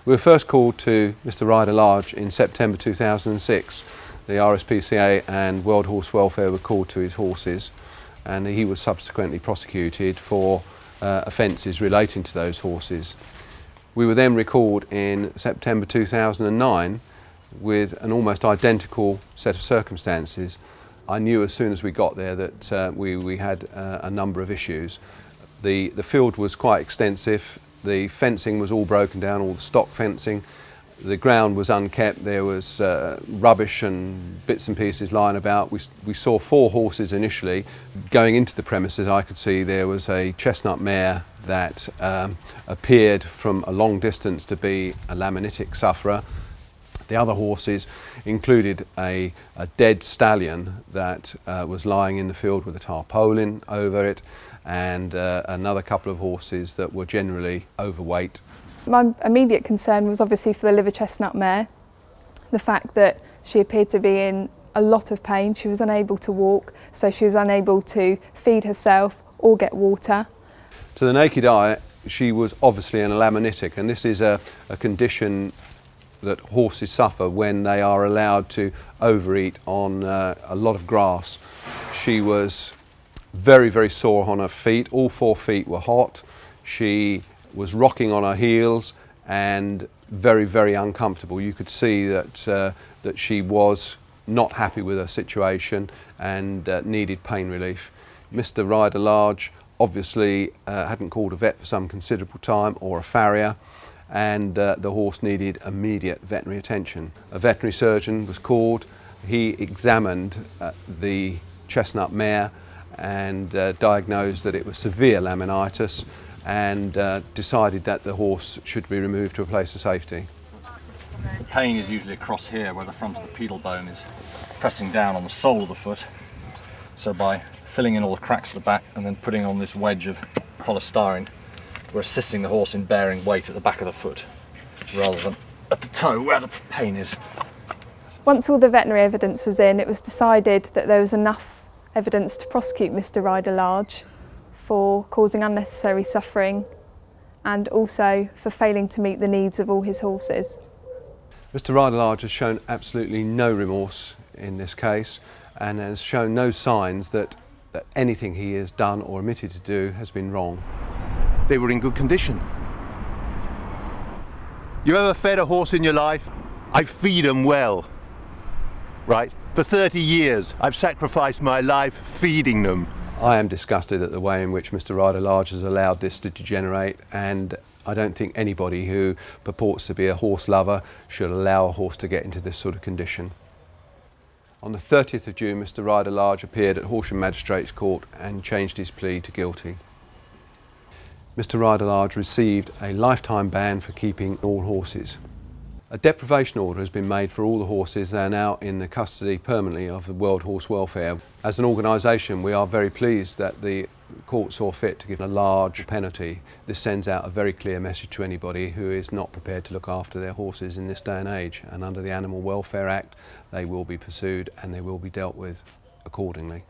We were first called to Mr. Ryder-Large in September 2006. The RSPCA and World Horse Welfare were called to his horses, and he was subsequently prosecuted for offences relating to those horses. We were then recalled in September 2009 with an almost identical set of circumstances. I knew as soon as we got there that we had a number of issues. The field was quite extensive. The fencing was all broken down, all the stock fencing. The ground was unkept. There was rubbish and bits and pieces lying about. We saw 4 horses initially. Going into the premises, I could see there was a chestnut mare that appeared from a long distance to be a laminitic sufferer. The other horses included a dead stallion that was lying in the field with a tarpaulin over it, and another couple of horses that were generally overweight. My immediate concern was obviously for the liver chestnut mare. The fact that she appeared to be in a lot of pain. She was unable to walk, so she was unable to feed herself or get water. To the naked eye, she was obviously in a laminitic, and this is a condition that horses suffer when they are allowed to overeat on a lot of grass. She was very, very sore on her feet. All 4 feet were hot. She was rocking on her heels and very, very uncomfortable. You could see that she was not happy with her situation and needed pain relief. Mr. Ryder-Large obviously hadn't called a vet for some considerable time, or a farrier, and the horse needed immediate veterinary attention. A veterinary surgeon was called. He examined the chestnut mare and diagnosed that it was severe laminitis, and decided that the horse should be removed to a place of safety. The pain is usually across here where the front of the pedal bone is pressing down on the sole of the foot. So by filling in all the cracks at the back and then putting on this wedge of polystyrene, we're assisting the horse in bearing weight at the back of the foot rather than at the toe where the pain is. Once all the veterinary evidence was in, it was decided that there was enough evidence to prosecute Mr. Ryder-Large for causing unnecessary suffering and also for failing to meet the needs of all his horses. Mr. Ryder-Large has shown absolutely no remorse in this case, and has shown no signs that anything he has done or omitted to do has been wrong. They were in good condition. You ever fed a horse in your life? I feed them well, right? For 30 years, I've sacrificed my life feeding them. I am disgusted at the way in which Mr. Ryder-Large has allowed this to degenerate, and I don't think anybody who purports to be a horse lover should allow a horse to get into this sort of condition. On the 30th of June, Mr. Ryder-Large appeared at Horsham Magistrates Court and changed his plea to guilty. Mr. Ryder-Large received a lifetime ban for keeping all horses. A deprivation order has been made for all the horses. They are now in the custody permanently of the World Horse Welfare. As an organisation, we are very pleased that the court saw fit to give a large penalty. This sends out a very clear message to anybody who is not prepared to look after their horses in this day and age, and under the Animal Welfare Act they will be pursued and they will be dealt with accordingly.